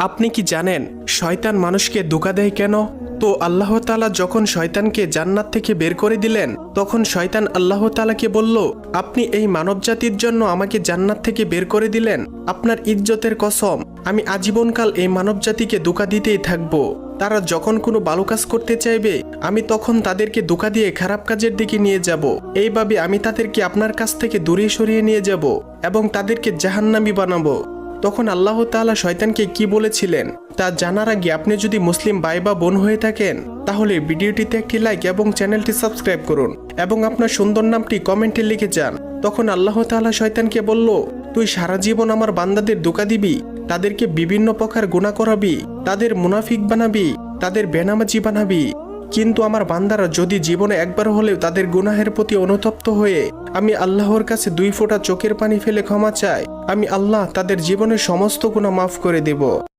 আপনি কি জানেন শয়তান মানুষকে ধোঁকা দেয় কেন? তো আল্লাহ তাআলা যখন শয়তানকে জান্নাত থেকে বের করে দিলেন, তখন শয়তান আল্লাহ তাআলাকে বলল, আপনি এই মানবজাতির জন্য আমাকে জান্নাত থেকে বের করে দিলেন, আপনার ইজ্জতের কসম, আমি আজীবনকাল এই মানবজাতিকে ধোঁকা দিতেই থাকবো। তারা যখন কোনো ভালো কাজ করতে চাইবে, আমি তখন তাদেরকে ধোঁকা দিয়ে খারাপ কাজের দিকে নিয়ে যাব। এইভাবে আমি তাদেরকে আপনার কাছ থেকে দূরে সরিয়ে নিয়ে যাব এবং তাদেরকে জাহান্নামী বানাবো। তখন আল্লাহ তাআলা শয়তানকে কি বলেছিলেন তা জানার আগে আপনি যদি মুসলিম ভাই বা বোন হয়ে থাকেন, তাহলে ভিডিওটিতে একটি লাইক এবং চ্যানেলটি সাবস্ক্রাইব করুন এবং আপনার সুন্দর নামটি কমেন্টে লিখে যান। তখন আল্লাহ তাআলা শয়তানকে বলল, তুই সারা জীবন আমার বান্দাদের ধোঁকা দিবি, তাদেরকে বিভিন্ন প্রকার গুনাহ করাবি, তাদের মুনাফিক বানাবি, তাদের বেনামাজি বানাবি। কিন্তু আমার বান্দারা যদি জীবনে একবার হলেও তাদের গুনাহের প্রতি অনুতপ্ত হয়ে আমি আল্লাহর কাছে 2 ফোঁটা চোখের পানি ফেলে ক্ষমা চায়, আমি আল্লাহ তাদের জীবনের সমস্ত গুনাহ মাফ করে দেব।